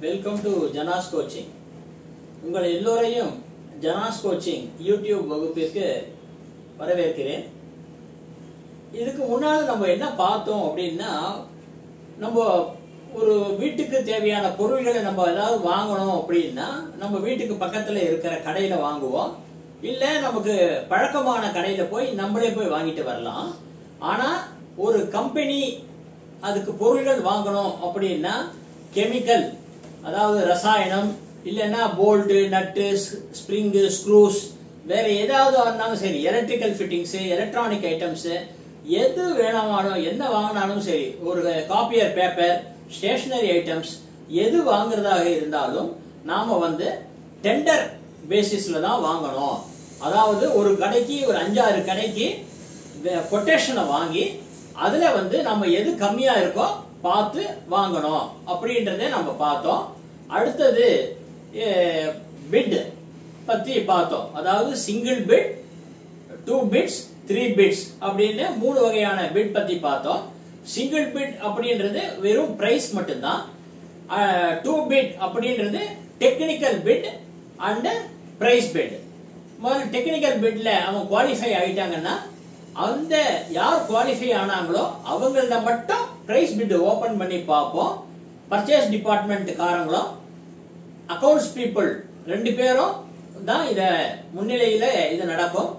Welcome to Janas coaching. உங்கள் எல்லோரையும் Janas coaching YouTube வகுப்பிற்கு வரவேற்கிறேன். இதுக்கு முன்னால் நம்ம என்ன பார்த்தோம் அப்படின்னா, நம்ம ஒரு வீட்டுக்கு தேவையான பொருள்களை நம்ம ஏதாவது வாங்கணும் அப்படின்னா நம்ம வீட்டுக்கு பக்கத்துல இருக்கிற கடையில வாங்குவோம், இல்ல நமக்கு பழக்கமான கடையில போய் நம்மளே போய் வாங்கிட்டு வரலாம். ஆனா ஒரு கம்பெனி அதுக்கு பொருள்கள் வாங்கணும் அப்படின்னா கெமிக்கல், அதாவது ரசாயனம், இல்லைன்னா போல்ட்டு, நட்டு, ஸ்ப்ரிங்கு, ஸ்க்ரூஸ், வேற ஏதாவது இருந்தாலும் சரி, எலக்ட்ரிக்கல் ஃபிட்டிங்ஸ், எலக்ட்ரானிக் ஐட்டம்ஸ், எது வேணாலும் என்ன வாங்கினாலும் சரி, ஒரு காப்பியர் பேப்பர், ஸ்டேஷனரி ஐட்டம்ஸ் எது வாங்குறதாக இருந்தாலும் நாம டெண்டர் பேசிஸ்ல தான் வாங்கணும். அதாவது ஒரு கடைக்கு ஒரு 5-6 கடைக்கு கொட்டேஷனை வாங்கி அதுல நம்ம எது கம்மியா இருக்கோ பார்த்து வாங்கணும் அப்படின்றத நம்ம பார்த்தோம். அடுத்தது பிட் பத்தி பார்த்தோம். அதாவது சிங்கிள் பிட், 2 பிட்ஸ், 3 பிட்ஸ் அப்படின்னு 3 வகையான பிட் பத்தி பார்த்தோம். சிங்கிள் பிட் அப்படின்றது வெறும் பிரைஸ் மட்டும்தான். 2 பிட் அப்படின்றது technical bid and price bid. முதல்ல டெக்னிக்கல் பிட்ல அவங்க குவாலிஃபை ஆயிட்டாங்கன்னா அந்த யார் குவாலிஃபை ஆனாங்களோ அவங்கள மட்டும் பிரைஸ் பிட் ஓபன் பண்ணி பார்ப்போம். பர்ச்சேஸ் டிபார்ட்மெண்ட் காரங்களும் அக்கவுண்ட்ஸ் பீப்புள் 2 பேரும் தான் இத முன்னிலையில இது நடக்கும்.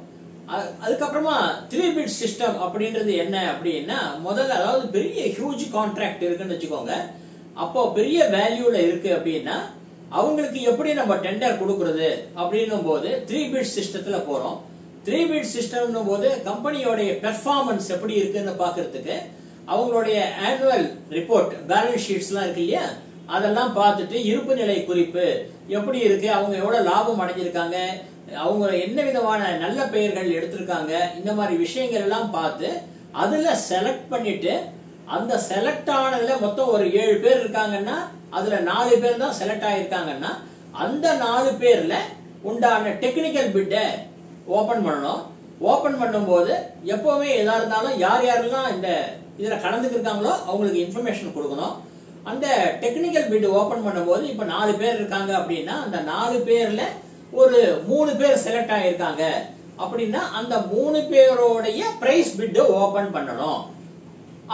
அதுக்கப்புறமா 3 பிட் சிஸ்டம் அப்படின்றது என்ன அப்படின்னா, முதல்ல அதாவது பெரிய ஹியூஜ் கான்ட்ராக்ட் இருக்குன்னு வச்சுக்கோங்க. அப்போ பெரிய வேல்யூல இருக்கு அப்படின்னா அவங்களுக்கு எப்படி நம்ம டெண்டர் கொடுக்கறது அப்படின்னும் போது 3 பிட் சிஸ்டத்துல போறோம். 3 பிட் சிஸ்டம் போது கம்பெனியோடைய பெர்ஃபார்மன்ஸ் எப்படி இருக்குன்னு பாக்குறதுக்கு அவங்களுடைய ஆனுவல் ரிப்போர்ட், பேலன்ஸ் ஷீட்ஸ் எல்லாம் இருக்கு இல்லையா, அதெல்லாம் பார்த்துட்டு இருப்பு நிலை குறிப்பு எப்படி இருக்கு, அவங்க எவ்வளவு லாபம் அடைஞ்சிருக்காங்க, அவங்க என்ன விதமான நல்ல பெயர்கள் எடுத்திருக்காங்க, இந்த மாதிரி விஷயங்கள் எல்லாம் பார்த்து அதுல செலக்ட் பண்ணிட்டு, அந்த செலக்ட் ஆனதுல மொத்தம் ஒரு 7 பேர் இருக்காங்கன்னா அதுல 4 பேர் தான் செலக்ட் ஆயிருக்காங்கன்னா அந்த 4 பேர்ல உண்டான டெக்னிக்கல் பிட்டை ஓபன் பண்ணணும். ஓபன் பண்ணும்போது எப்பவுமே எதா இருந்தாலும் யார் யாரெல்லாம் இந்த இதுல கலந்துக்கிருக்காங்களோ அவங்களுக்கு இன்ஃபர்மேஷன் கொடுக்கணும். அந்த டெக்னிக்கல் பிட் ஓபன் பண்ணும்போது இப்ப 4 பேர் இருக்காங்க அப்படின்னா அந்த 4 பேர்ல ஒரு 3 பேர் செலக்ட் ஆயிருக்காங்க அப்படின்னா அந்த 3 பேரோடைய பிரைஸ் பிட் ஓபன் பண்ணணும்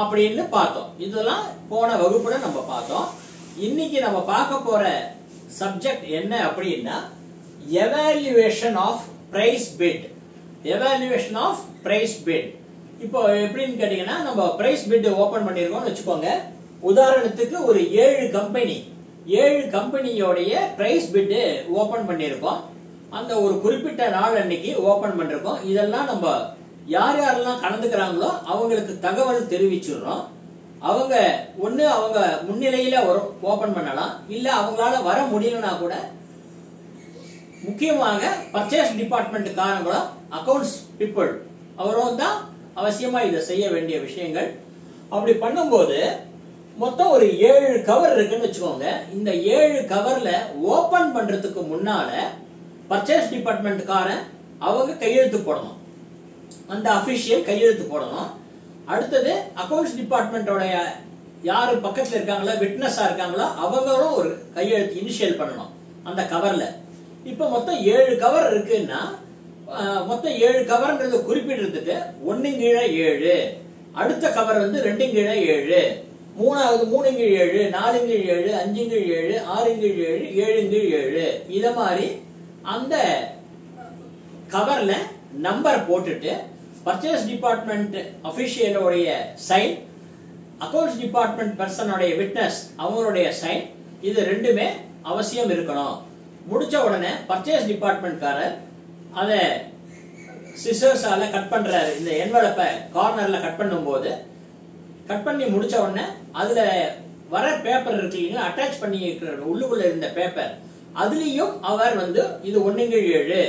அப்படின்னு பார்த்தோம். இதெல்லாம் போன வகுப்புல நம்ம பார்த்தோம். இன்னைக்கு நம்ம பார்க்க போற சப்ஜெக்ட் என்ன அப்படின்னா evaluation of price bid. Evaluation of price bid இப்போ எப்படின்னு கேட்டீங்கன்னா, நம்ம பிரைஸ் பிட் ஓபன் பண்ணிருக்கோம்னு வச்சுக்கோங்க. உதாரணத்துக்கு ஒரு 7 கம்பெனியோடைய பிரைஸ் பிட் ஓபன் பண்ணிருக்கோம். அந்த ஒரு குறிப்பிட்ட நாள் அன்னைக்கு ஓபன் பண்ணிருக்கோம். இதெல்லாம் நம்ம யார் யாரெல்லாம் கலந்துக்கிறாங்களோ அவங்களுக்கு தகவல் தெரிவிச்சிடுறோம். அவங்க ஒண்ணு அவங்க முன்னிலையில ஓபன் பண்ணலாம், இல்ல அவங்களால வர முடியலன்னா கூட முக்கியமாக பர்ச்சேஸ் டிபார்ட்மெண்ட் காரங்களும் அக்கவுண்ட்ஸ் பீப்புள் அவரும் தான் அவசியமா இதை செய்ய வேண்டிய விஷயங்கள். அப்படி பண்ணும்போது மொத்தம் ஒரு 7 கவர் இருக்குன்னு வச்சுக்கோங்க. இந்த 7 கவர்ல ஓபன் பண்றதுக்கு முன்னால பர்ச்சேஸ் டிபார்ட்மெண்ட் காரன் அவங்க கையெழுத்து போடணும், அந்த அபிஷியல் கையெழுத்து போடணும். அடுத்தது அக்கவுண்ட்ஸ் டிபார்ட்மெண்டோட யாரு பக்கத்துல இருக்காங்களோ, விட்னஸா இருக்காங்களோ அவங்களும் ஒரு கையெழுத்து இனிஷியல் பண்ணணும் அந்த கவர்ல. இப்ப மொத்தம் 7 கவர் இருக்குன்னா மொத்தம் 7 கவர்ன்றது குறிப்பிடுறதுக்கு 1 கீழே 7, அடுத்த கவர் 2 கீழே 7, மூணாவது 3 கீழ் 7, 4 கீழ் 7, 5 கீழ் 7, 6 கீழ் 7, 7 கீழ் 7, இத மாதிரி அந்த கவர்ல நம்பர் போட்டுட்டு பர்ச்சேஸ் டிபார்ட்மெண்ட் அபிஷியலோடைய சைன், அக்கவுண்ட்ஸ் டிபார்ட்மெண்ட் பர்சனோடைய விட்னஸ் அவங்களுடைய சைன், இது 2மே அவசியம் இருக்கணும். முடிச்ச உடனே பர்ச்சேஸ் டிபார்ட்மெண்ட் காரர் அதை சிசர்ஸால கட் பண்றாரு. இந்த என்வலப்பை கார்னர்ல கட் பண்ணும்போது கட் பண்ணி முடிச்ச உடனே அதுல வர பேப்பர் இருக்கு இல்லைங்களா, அட்டாச் பண்ணி இருக்கிற உள்ளுக்குள்ள இருந்த பேப்பர், அதுலயும் அவர் இது 1 கீழ் 7,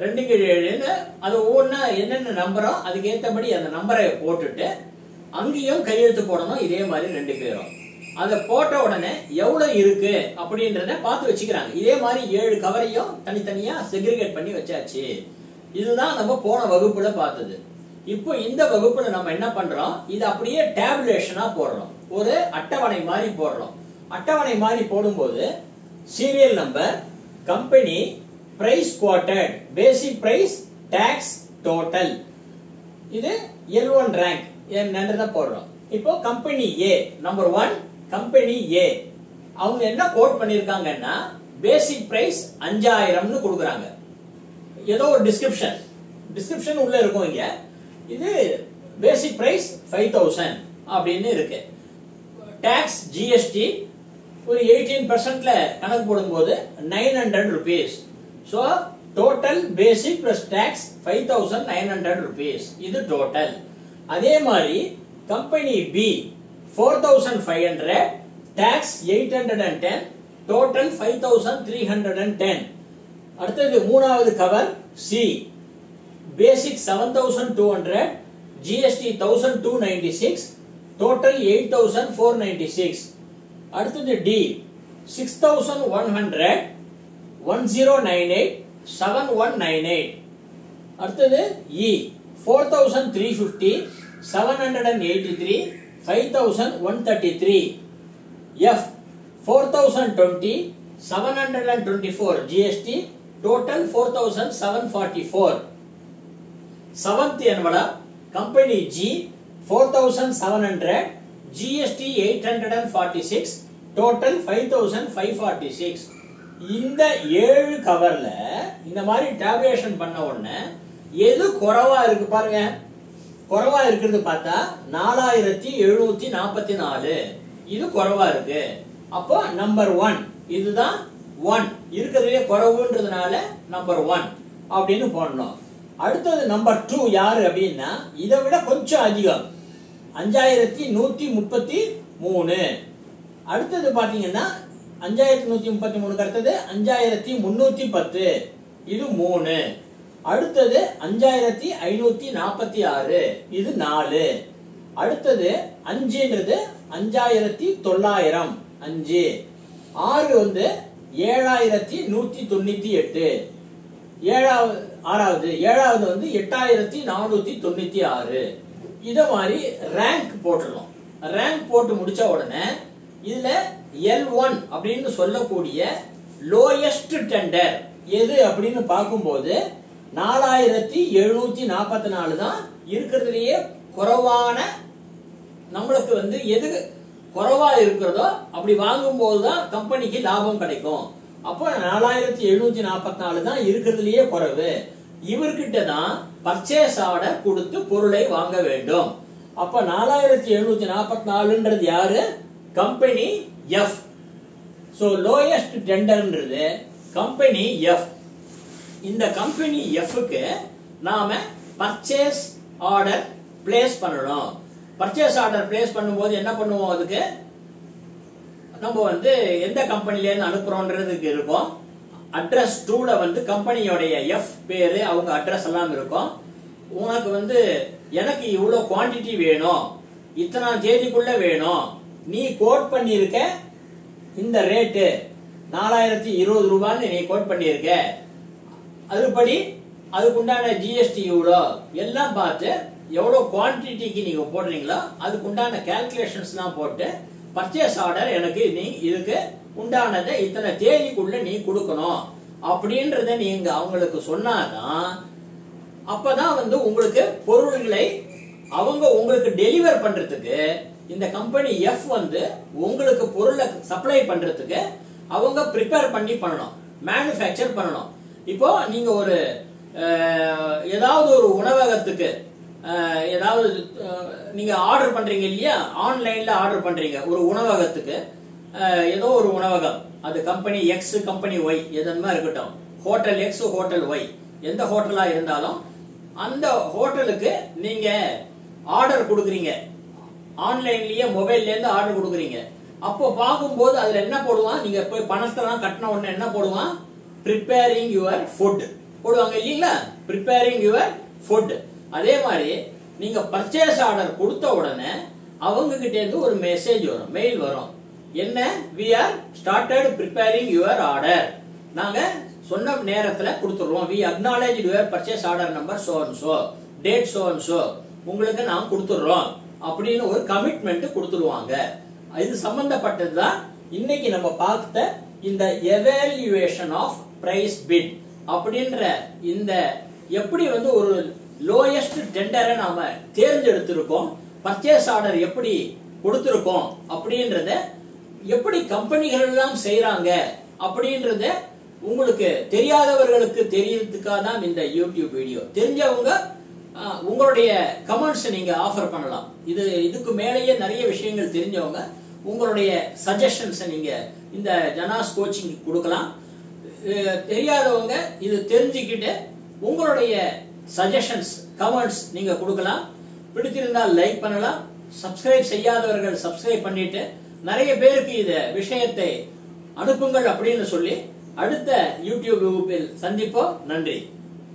2 கீழ் 7ன்னு அது ஒவ்வொன்னா என்னென்ன நம்பரோ அதுக்கு ஏற்றபடி அந்த நம்பரை போட்டுட்டு அங்கேயும் கையெழுத்து போடணும். இதே மாதிரி 2 பேரும் அதை போட்ட உடனே எவ்வளவு இருக்கு அப்படின்றத பார்த்து வச்சுக்கிறாங்க. இதே மாதிரி 7 கவரையும் தனித்தனியா செக்ரிகேட் பண்ணி வச்சாச்சு. இதுதான் நம்ம போன வகுப்புல பார்த்தது. இப்போ இந்த வகுப்புல நம்ம என்ன பண்றோம், இது அப்படியே டேபுலேஷனா போடுறோம், ஒரு அட்டவணை மாதிரி போடுறோம். அட்டவணை மாதிரி போடும்போது serial number, company, price quartered, பேசிக் பிரைஸ், டாக்ஸ், டோட்டல், இது L1 ரேங்க் என்னன்றத போடுறோம். இப்போ கம்பெனி ஏ நம்பர் 1, கம்பெனி ஏ அவங்க என்ன கோட் பண்ணிருக்காங்கன்னா பேசிக் பிரைஸ் 5000னு கொடுக்குறாங்க. ஏதோ ஒரு டிஸ்கிரிப்ஷன் உள்ள இருக்கும். இங்க இது பேசிக் பிரைஸ் 5000 அப்படின்னு இருக்கு. டாக்ஸ் ஜிஎஸ்டி ஒரு 18%ல கணக்கு போடும்போது 900 rupees. So total basic plus tax 5900 rupees. இது டோட்டல். அதே மாதிரி கம்பெனி பி 4500, டாக்ஸ் 810, டோட்டல் 5310. அடுத்தது மூணாவது கவர் சி, பேசிக் 7200, ஜிஎஸ்டி 1296, டோட்டல் 8496. அடுத்தது டி 6100, 1098, 7198. அடுத்தது இ 4350, 783, 5133. F 4020, 724 GST, total 4744. Seventh envelope company G 4700, GST 846, total 5546. இந்த 7 கவர்ல இந்த மாதிரி டேபுலேஷன் பண்ண உடனே எது குறைவா இருக்கு பாருங்க. குறைவா இருக்கிறது பார்த்தா 4744, இது குறைவா இருக்கு. அப்போ நம்பர் 1 இதுதான் 1 இருக்கிறதுலே குறைவுன்றதுனால நம்பர் 1 அப்படின்னு போடணும். அடுத்தது நம்பர் 2 யாரு அப்படின்னா இதை விட கொஞ்சம் அதிகம் 5133. அடுத்தது பாத்தீங்கன்னா 5133 அடுத்தது 5310, இது 3. அடுத்தது 5546, இது 4. அடுத்தது 5ன்றது 5900, 5. 6 வந்து 7198. ஏழாவது வந்து 8496. இத மாதிரி ரேங்க் போட்டுறோம். ரேங்க் போட்டு முடிச்ச உடனே இதுல L1 அப்படின்னு சொல்லக்கூடிய லோயஸ்ட் டெண்டர் எது அப்படின்னு பார்க்கும்போது 4744 தான் இருக்கிறதுலயே குறைவான. நம்மளுக்கு வந்து எது குறைவா இருக்கிறதோ அப்படி வாங்கும் போதுதான் கம்பெனிக்கு லாபம் கிடைக்கும். அப்போ 4744 தான் இருக்கிறதுலயே குறைவு. இவர்கிட்ட தான் பர்ச்சேஸ் ஆர்டர் கொடுத்து பொருளை வாங்க வேண்டும். அப்ப 4744ன்றது யாரு? Company F. சோ லோயஸ்ட் டெண்டர்ன்றது கம்பெனி எஃப். இந்த கம்பெனி எஃப்க்கு நாம பர்ச்சேஸ் ஆர்டர் பிளேஸ் பண்ணணும். பர்ச்சேஸ் ஆர்டர் பிளேஸ் பண்ணும்போது என்ன பண்ணுவோம்? அதுக்கு நம்ம வந்து எந்த கம்பெனில இருந்து அனுப்புறோம்ன்றதுக்கு இருக்கும். அட்ரஸ் 2ல வந்து கம்பெனியோடைய எஃப் பேரு, அவங்க அட்ரஸ் எல்லாம் இருக்கும். உனக்கு வந்து எனக்கு இவ்வளவு குவாண்டிட்டி வேணும், இத்தனை தேதிக்குள்ள வேணும், நீ கோட் பண்ணிருக்க இந்த ரேட்டு 4020 ரூபான்னு நீ கோட் பண்ணிருக்க, அதுபடி அதுக்குண்டான ஜிஎஸ்டி இவ்வளோ எல்லாம் பார்த்து எவ்வளவு குவான்டிட்டிக்கு நீங்க போடுறீங்களோ அதுக்குண்டான கால்குலேஷன்ஸ்லாம் போட்டு பர்ச்சேஸ் ஆர்டர் எனக்கு நீ இதுக்கு உண்டானதை இத்தனை தேதிக்குள்ள நீ கொடுக்கணும் அப்படின்றத நீங்க அவங்களுக்கு சொன்னாதான் அப்பதான் வந்து உங்களுக்கு பொருள்களை அவங்க உங்களுக்கு டெலிவர் பண்றதுக்கு இந்த கம்பெனி எஃப் வந்து உங்களுக்கு பொருளை சப்ளை பண்றதுக்கு அவங்க ப்ரிப்பேர் பண்ணி பண்ணணும், மேனுஃபேக்சர் பண்ணணும். இப்போ நீங்க ஒரு ஏதாவது ஒரு உணவகத்துக்கு ஏதாவது நீங்க ஆர்டர் பண்றீங்க இல்லையா, ஆன்லைன்ல ஆர்டர் பண்றீங்க ஒரு உணவகத்துக்கு, ஏதோ ஒரு உணவகம், அது கம்பெனி எக்ஸ் கம்பெனி ஒய் எதுமா இருக்கட்டும், ஹோட்டல் எக்ஸ் ஹோட்டல் ஒய் எந்த ஹோட்டலா இருந்தாலும் அந்த ஹோட்டலுக்கு நீங்க ஆர்டர் கொடுக்குறீங்க, ஆன்லைன்லயே மொபைல்ல இருந்து ஆர்டர் கொடுக்குறீங்க. அப்போ பார்க்கும்போது அதுல என்ன போடுவான், நீங்க போய் பணத்தெல்லாம் கட்டின உடனே என்ன போடுவான், ப்ரிப்பேரிங் யுவர் ஃபுட் போடுவாங்க இல்லீங்களா, ப்ரிப்பேரிங் யுவர் ஃபுட். அதே மாதிரி நீங்க பர்ச்சேஸ் ஆர்டர் கொடுத்த உடனே அவங்க கிட்ட இருந்து ஒரு மெசேஜ் வரும், மெயில் வரும். என்ன, we are started preparing your order. நாங்க சொன்ன நேரத்துல கொடுத்துறோம். we acknowledge your purchase order number so and so, date so and so, உங்களுக்கு நான் கொடுத்துறோம் அப்படின்னு ஒரு கமிட்மெண்ட் கொடுத்துருவாங்க. இது சம்பந்தப்பட்டதுதான் இன்னைக்கு நம்ம பார்த்த இந்த எவாலுவேஷன் ஆஃப் பிரைஸ் பிட் அப்படின்ற இந்த எப்படி ஒரு லோயஸ்ட் டெண்டரை நாம தேர்ந்தெடுத்திருக்கோம், பர்ச்சேஸ் ஆர்டர் எப்படி கொடுத்திருக்கோம் அப்படின்றத எப்படி கம்பெனிகள் எல்லாம் செய்யறாங்க அப்படின்றத உங்களுக்கு தெரியாதவர்களுக்கு தெரியறதுக்காக தான் இந்த யூடியூப் வீடியோ. தெரிஞ்சவங்க உங்களுடைய கமெண்ட்ஸ் நீங்க ஆஃபர் பண்ணலாம். இதுக்கு மேலேயே நிறைய விஷயங்கள் தெரிஞ்சவங்க உங்களுடைய சஜஷன்ஸ் நீங்க இந்த ஜனாஸ் கோச்சிங் கொடுக்கலாம். தெரியாதவங்க இது தெரிஞ்சுக்கிட்டு உங்களுடைய சஜஷன்ஸ் கமெண்ட்ஸ் நீங்க கொடுக்கலாம். பிடித்திருந்தால் லைக் பண்ணலாம். சப்ஸ்கிரைப் செய்யாதவர்கள் சப்ஸ்கிரைப் பண்ணிட்டு நிறைய பேருக்கு இந்த விஷயத்தை அனுப்புங்கள் அப்படின்னு சொல்லி அடுத்த யூடியூப் வகுப்பில் சந்திப்போம். நன்றி.